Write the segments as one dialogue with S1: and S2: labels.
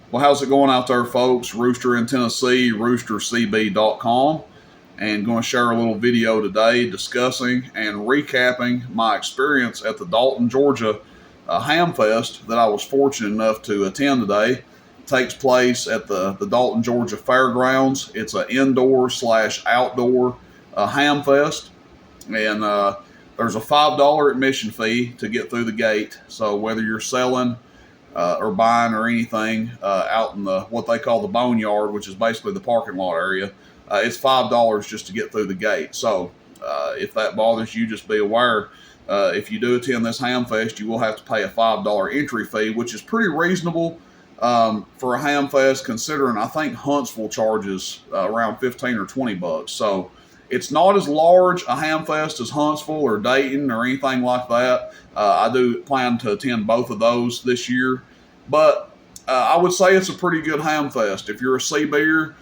S1: Well, how's it going out there, folks? Rooster in Tennessee, roostercb.com, and going to share a little video today discussing and recapping my experience at the Dalton Georgia Hamfest that I was fortunate enough to attend today. It takes place at the Dalton Georgia Fairgrounds. It's an indoor/outdoor Hamfest, and there's a $5 admission fee to get through the gate. So whether you're selling or buying or anything out in the what they call the boneyard, which is basically the parking lot area, it's $5 just to get through the gate. So if that bothers you, just be aware. If you do attend this Hamfest, you will have to pay a $5 entry fee, which is pretty reasonable for a Hamfest, considering I think Huntsville charges around 15 or 20 bucks. So it's not as large a Hamfest as Huntsville or Dayton or anything like that. I do plan to attend both of those this year, but I would say it's a pretty good Hamfest. If you're a CBer,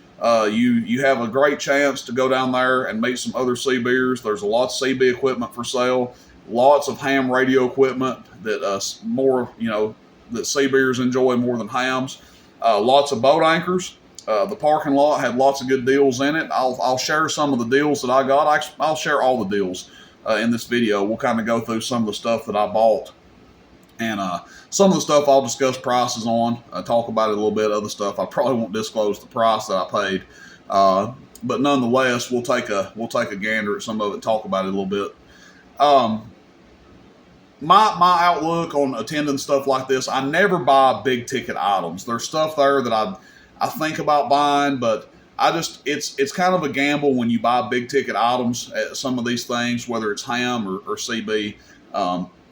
S1: you have a great chance to go down there and meet some other CBers. There's a lot of CB equipment for sale, lots of ham radio equipment that that CBers enjoy more than hams. Lots of boat anchors. The parking lot had lots of good deals in it. I'll share some of the deals that I got. I'll share all the deals in this video. We'll kind of go through some of the stuff that I bought. And some of the stuff I'll discuss prices on, talk about it a little bit. Other stuff I probably won't disclose the price that I paid. But nonetheless, we'll take a gander at some of it, talk about it a little bit. My outlook on attending stuff like this, I never buy big ticket items. There's stuff there that I think about buying, but it's kind of a gamble when you buy big ticket items at some of these things, whether it's ham or CB.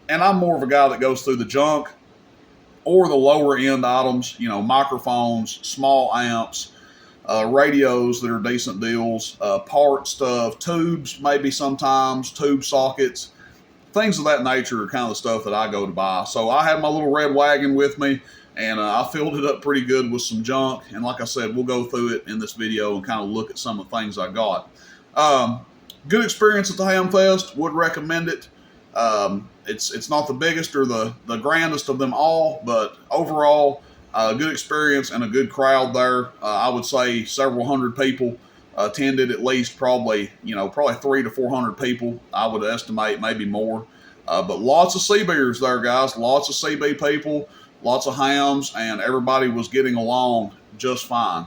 S1: And I'm more of a guy that goes through the junk or the lower end items, microphones, small amps, radios that are decent deals, part stuff, tubes, maybe sometimes, tube sockets, things of that nature are kind of the stuff that I go to buy. So I have my little red wagon with me, and I filled it up pretty good with some junk. And like I said, we'll go through it in this video and kind of look at some of the things I got. Good experience at the Hamfest. Would recommend it. It's not the biggest or the grandest of them all, but overall, good experience and a good crowd there. I would say several hundred people attended, at least probably 300 to 400 people. I would estimate, maybe more. But lots of CBers there, guys. Lots of CB people, lots of hams, and everybody was getting along just fine.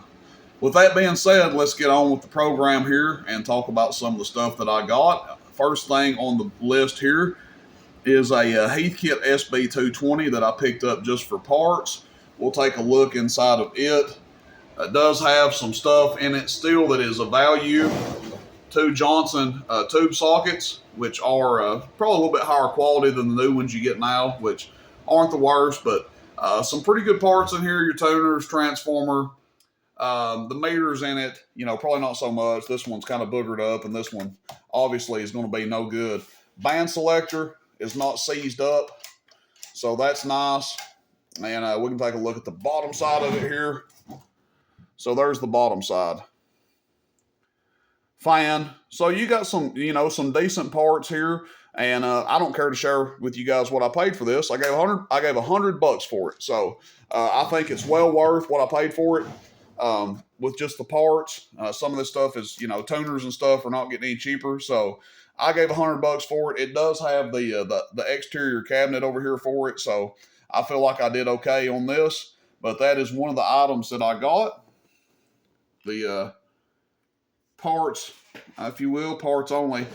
S1: With that being said, let's get on with the program here and talk about some of the stuff that I got. First thing on the list here is a Heathkit SB-220 that I picked up just for parts. We'll take a look inside of it. It does have some stuff in it still that is of value. Two Johnson tube sockets, which are probably a little bit higher quality than the new ones you get now, which aren't the worst, but some pretty good parts in here. Your tuners, transformer, the meters in it, probably not so much. This one's kind of boogered up, and this one obviously is going to be no good. Band selector is not seized up, so that's nice. And we can take a look at the bottom side of it here. So there's the bottom side. Fan. So you got some decent parts here, and I don't care to share with you guys what I paid for this. I gave $100 for it, so I think it's well worth what I paid for it. With just the parts, some of this stuff is tuners and stuff are not getting any cheaper, so I gave $100 for it. It does have the exterior cabinet over here for it, so I feel like I did okay on this. But that is one of the items that I got. The parts, if you will, parts only.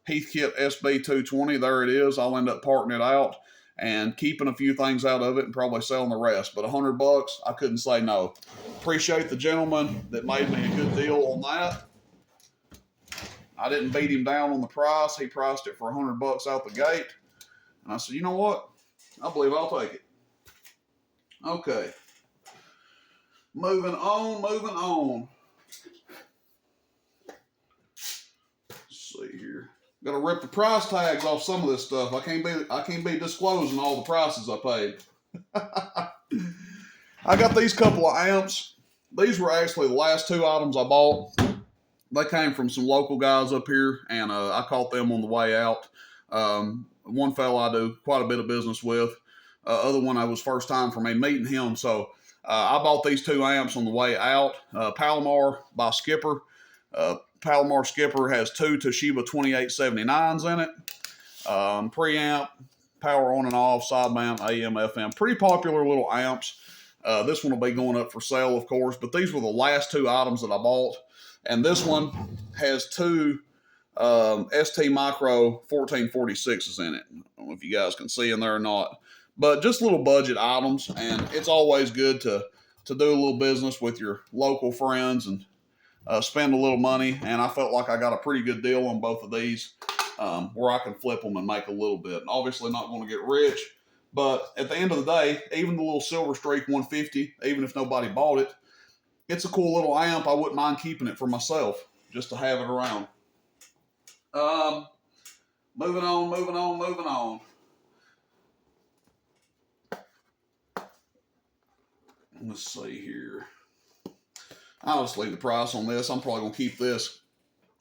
S1: Heathkit SB-220, there it is. I'll end up parting it out and keeping a few things out of it and probably selling the rest. But $100, I couldn't say no. Appreciate the gentleman that made me a good deal on that. I didn't beat him down on the price. He priced it for $100 out the gate. And I said, you know what? I believe I'll take it. Okay. Moving on. Let's see here. Got to rip the price tags off some of this stuff. I can't be disclosing all the prices I paid. I got these couple of amps. These were actually the last two items I bought. They came from some local guys up here, and I caught them on the way out. One fella I do quite a bit of business with. Other one I was first time for me meeting him. So I bought these 2 amps on the way out. Palomar by Skipper. Palomar Skipper has 2 Toshiba 2879s in it. Preamp, power on and off, sidemount, AM, FM. Pretty popular little amps. This one will be going up for sale, of course, but these were the last 2 items that I bought. And this one has 2 ST Micro 1446s in it. I don't know if you guys can see in there or not, but just little budget items. And it's always good to do a little business with your local friends and spend a little money. And I felt like I got a pretty good deal on both of these, where I can flip them and make a little bit. And obviously not going to get rich, but at the end of the day, even the little Silver Streak 150, even if nobody bought it, it's a cool little amp. I wouldn't mind keeping it for myself just to have it around. Moving on. Let's see here. I'll just leave the price on this. I'm probably going to keep this.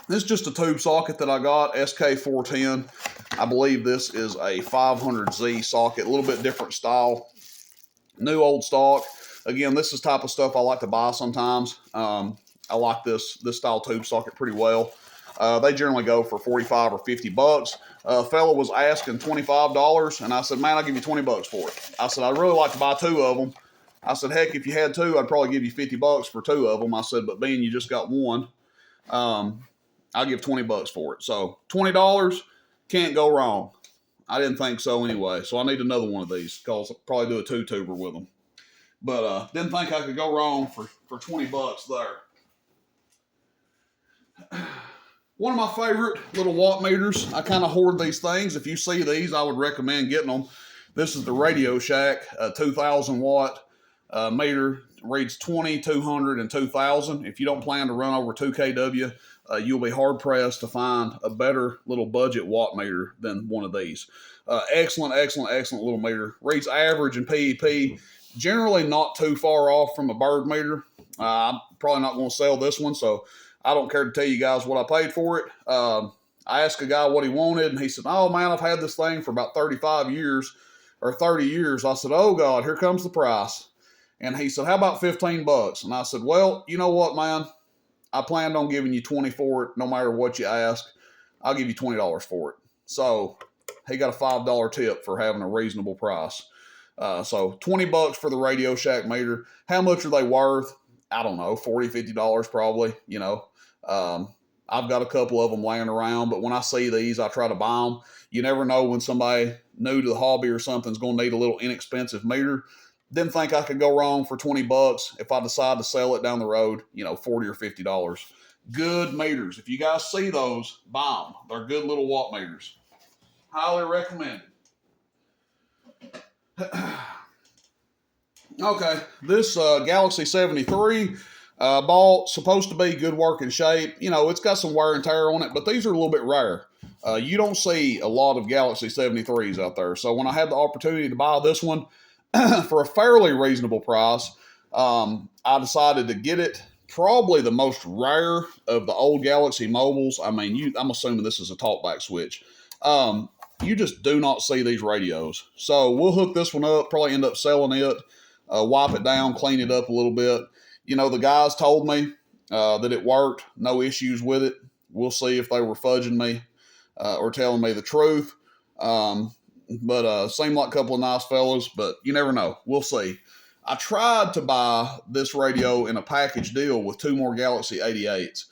S1: This is just a tube socket that I got, SK410. I believe this is a 500Z socket, a little bit different style. New old stock. Again, this is the type of stuff I like to buy sometimes. I like this style tube socket pretty well. They generally go for 45 or 50 bucks. A fella was asking $25, and I said, man, I'll give you 20 bucks for it. I said, I'd really like to buy 2 of them. I said, heck, if you had 2, I'd probably give you 50 bucks for 2 of them. I said, but being you just got 1, I'll give 20 bucks for it. So $20, can't go wrong. I didn't think so anyway. So I need another one of these because I'll probably do a 2-tuber with them. But didn't think I could go wrong for 20 bucks there. One of my favorite little watt meters. I kind of hoard these things. If you see these, I would recommend getting them. This is the Radio Shack 2,000 watt meter. Reads 20, 200, and 2,000. If you don't plan to run over 2 kW, you'll be hard pressed to find a better little budget watt meter than one of these. Excellent little meter. Reads average and PEP. Generally not too far off from a bird meter. I'm probably not going to sell this one, so I don't care to tell you guys what I paid for it. I asked a guy what he wanted, and he said, oh man, I've had this thing for about 35 years or 30 years. I said, oh God, here comes the price. And he said, how about 15 bucks? And I said, well, you know what, man? I planned on giving you 20 for it, no matter what you ask. I'll give you $20 for it. So he got a $5 tip for having a reasonable price. So 20 bucks for the Radio Shack meter. How much are they worth? I don't know, $40, $50 probably, you know. I've got a couple of them laying around, but when I see these, I try to buy them. You never know when somebody new to the hobby or something is going to need a little inexpensive meter. Didn't think I could go wrong for 20 bucks if I decide to sell it down the road, you know, $40 or $50. Good meters. If you guys see those, buy them. They're good little watt meters. Highly recommended. Okay, this Galaxy 73 bought, supposed to be good working shape. You know, it's got some wear and tear on it, but these are a little bit rare. You don't see a lot of Galaxy 73s out there. So when I had the opportunity to buy this one for a fairly reasonable price, I decided to get it. Probably the most rare of the old Galaxy mobiles. I mean, I'm assuming this is a talkback switch. You just do not see these radios. So we'll hook this one up, probably end up selling it, wipe it down, clean it up a little bit. You know, the guys told me that it worked, no issues with it. We'll see if they were fudging me or telling me the truth. But seemed like a couple of nice fellas, but you never know. We'll see. I tried to buy this radio in a package deal with 2 more Galaxy 88s.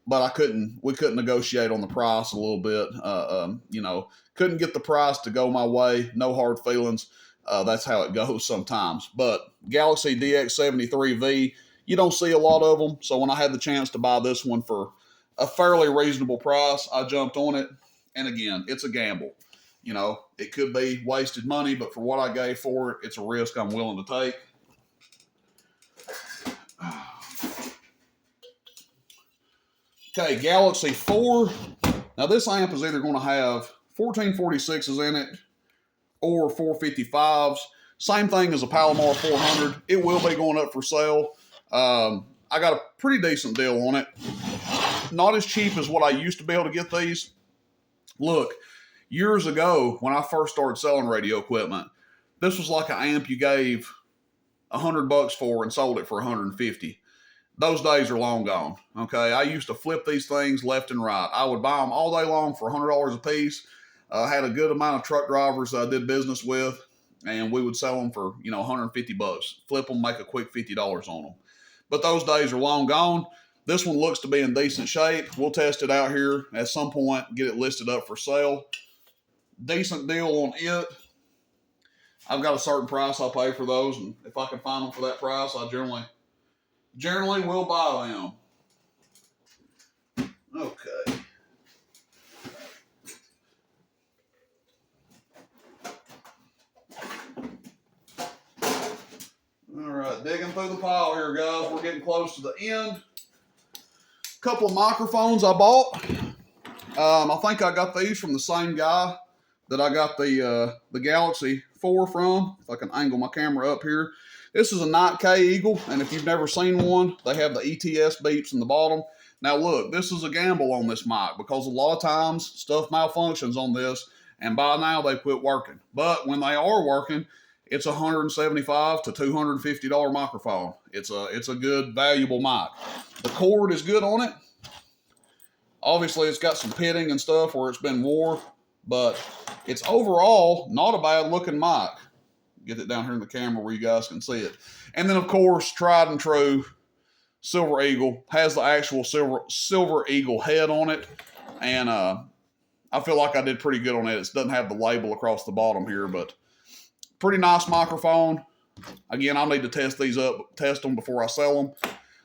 S1: But we couldn't negotiate on the price a little bit. You know, couldn't get the price to go my way. No hard feelings. That's how it goes sometimes. But Galaxy DX73V, you don't see a lot of them. So when I had the chance to buy this one for a fairly reasonable price, I jumped on it. And again, it's a gamble. You know, it could be wasted money, but for what I gave for it, it's a risk I'm willing to take. Okay, Galaxy 4. Now, this amp is either going to have 1446s in it or 455s. Same thing as a Palomar 400. It will be going up for sale. I got a pretty decent deal on it. Not as cheap as what I used to be able to get these. Look, years ago, when I first started selling radio equipment, this was like an amp you gave $100 for and sold it for 150. Those days are long gone. Okay, I used to flip these things left and right. I would buy them all day long for $100 a piece. I had a good amount of truck drivers that I did business with, and we would sell them for, you know, 150 bucks. Flip them, make a quick $50 on them. But those days are long gone. This one looks to be in decent shape. We'll test it out here at some point, get it listed up for sale. Decent deal on it. I've got a certain price I'll pay for those, and if I can find them for that price, I generally will buy them. Okay. All right, digging through the pile here, guys. We're getting close to the end. Couple of microphones I bought. I think I got these from the same guy that I got the Galaxy 4 from. If I can angle my camera up here. This is a Night K Eagle, and if you've never seen one, they have the ETS beeps in the bottom. Now look, this is a gamble on this mic because a lot of times stuff malfunctions on this, and by now they quit working. But when they are working, it's a $175 to $250 microphone. It's a good, valuable mic. The cord is good on it. Obviously, it's got some pitting and stuff where it's been wore, but it's overall not a bad looking mic. Get it down here in the camera where you guys can see it. And then, of course, tried and true Silver Eagle. Has the actual Silver Eagle head on it. And I feel like I did pretty good on it. It doesn't have the label across the bottom here, but pretty nice microphone. Again, I'll need to test them before I sell them.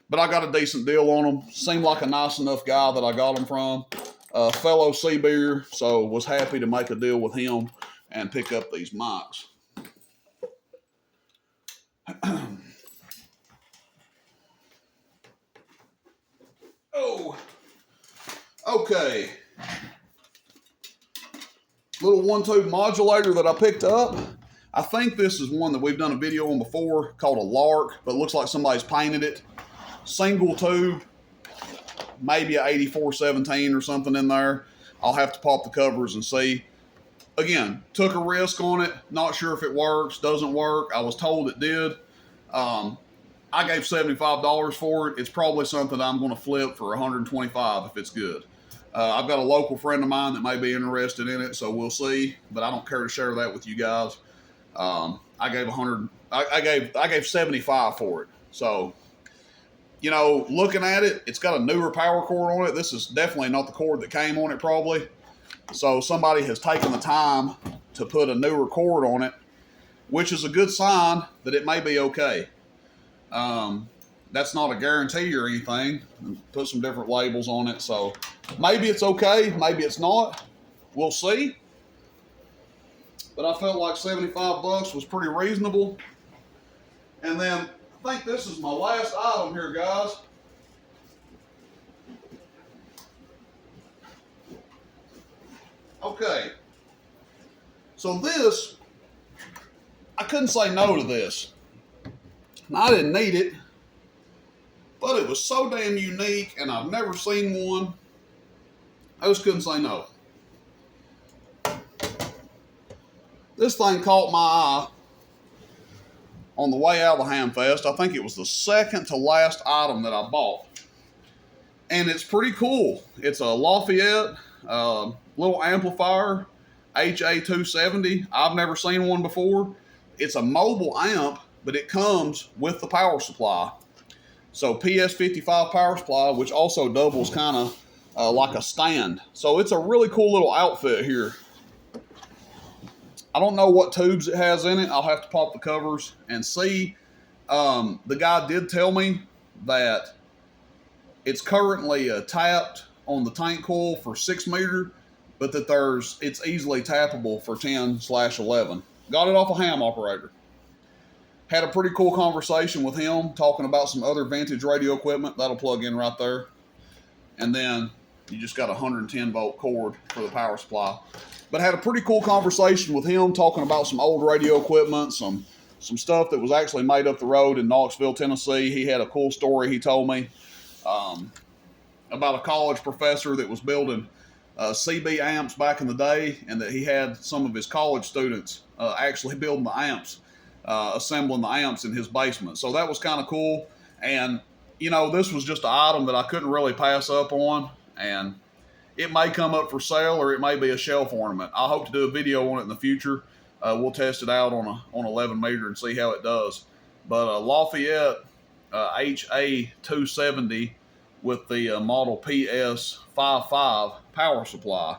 S1: But I got a decent deal on them. Seemed like a nice enough guy that I got them from. A fellow Seabeer, so was happy to make a deal with him and pick up these mics. Oh, okay. Little one-tube modulator that I picked up. I think this is one that we've done a video on before called a Lark, but it looks like somebody's painted it. Single tube, maybe a 8417 or something in there. I'll have to pop the covers and see. Again, took a risk on it. Not sure if it works, doesn't work. I was told it did. I gave $75 for it. It's probably something I'm going to flip for $125 if it's good. I've got a local friend of mine that may be interested in it, so we'll see. But I don't care to share that with you guys. I gave $75 for it. So, you know, looking at it, it's got a newer power cord on it. This is definitely not the cord that came on it, probably. So somebody has taken the time to put a newer cord on it, which is a good sign that it may be okay. That's not a guarantee or anything. Put some different labels on it, so maybe it's okay, maybe it's not. We'll see. But I felt like $75 was pretty reasonable. And then I think this is my last item here, guys. Okay. So this, I couldn't say no to this. Now, I didn't need it, but it was so damn unique and I've never seen one. I just couldn't say no. This thing caught my eye on the way out of the Hamfest. I think it was the second to last item that I bought. And it's pretty cool. It's a Lafayette little amplifier, HA270. I've never seen one before. It's a mobile amp, but it comes with the power supply. So PS55 power supply, which also doubles kind of like a stand. So it's a really cool little outfit here. I don't know what tubes it has in it. I'll have to pop the covers and see. The guy did tell me that it's currently tapped on the tank coil for 6 meter, but that it's easily tappable for 10/11. Got it off a ham operator. Had a pretty cool conversation with him talking about some other vintage radio equipment. That'll plug in right there. And then you just got a 110 volt cord for the power supply. But had a pretty cool conversation with him talking about some old radio equipment, some stuff that was actually made up the road in Knoxville, Tennessee. He had a cool story he told me about a college professor that was building CB amps back in the day, and that he had some of his college students actually building the amps assembling the amps in his basement. So that was kind of cool. And, you know, this was just an item that I couldn't really pass up on. And it may come up for sale or it may be a shelf ornament. I hope to do a video on it in the future. We'll test it out on 11 meter and see how it does. But Lafayette HA-270 with the model PS-55 power supply.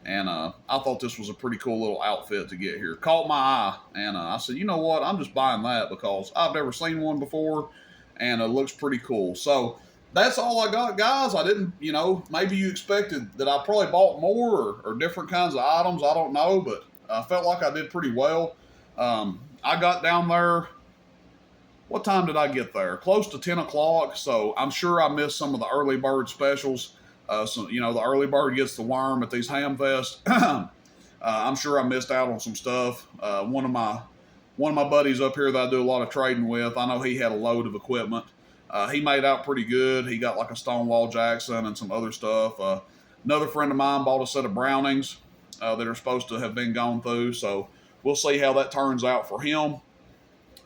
S1: And I thought this was a pretty cool little outfit to get here. Caught my eye. And I said, you know what? I'm just buying that because I've never seen one before. And it looks pretty cool. So that's all I got, guys. I didn't, you know, maybe you expected that I probably bought more or different kinds of items. I don't know. But I felt like I did pretty well. I got down there. What time did I get there? Close to 10 o'clock. So I'm sure I missed some of the early bird specials. So, you know, the early bird gets the worm at these Hamfest. I'm sure I missed out on some stuff. One of my buddies up here that I do a lot of trading with, I know he had a load of equipment. He made out pretty good. He got like a Stonewall Jackson and some other stuff. Another friend of mine bought a set of Brownings that are supposed to have been gone through. So we'll see how that turns out for him.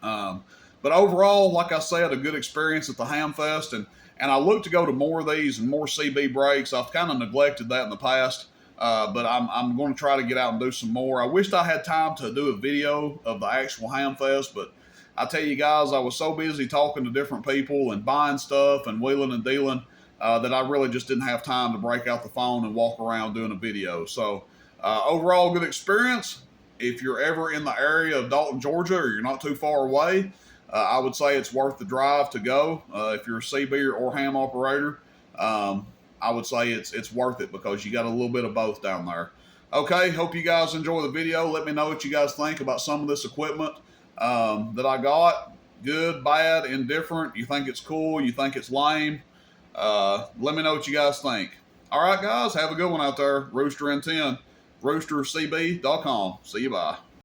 S1: But overall, like I said, a good experience at the Hamfest. And I look to go to more of these and more CB breaks. I've kind of neglected that in the past, but I'm going to try to get out and do some more. I wished I had time to do a video of the actual Hamfest, but I tell you guys, I was so busy talking to different people and buying stuff and wheeling and dealing that I really just didn't have time to break out the phone and walk around doing a video. So overall, good experience. If you're ever in the area of Dalton, Georgia, or you're not too far away, I would say it's worth the drive to go. If you're a CB or ham operator, I would say it's worth it because you got a little bit of both down there. Okay, hope you guys enjoy the video. Let me know what you guys think about some of this equipment that I got. Good, bad, indifferent. You think it's cool? You think it's lame? Let me know what you guys think. All right, guys, have a good one out there. Rooster and 10, roostercb.com. See you, bye.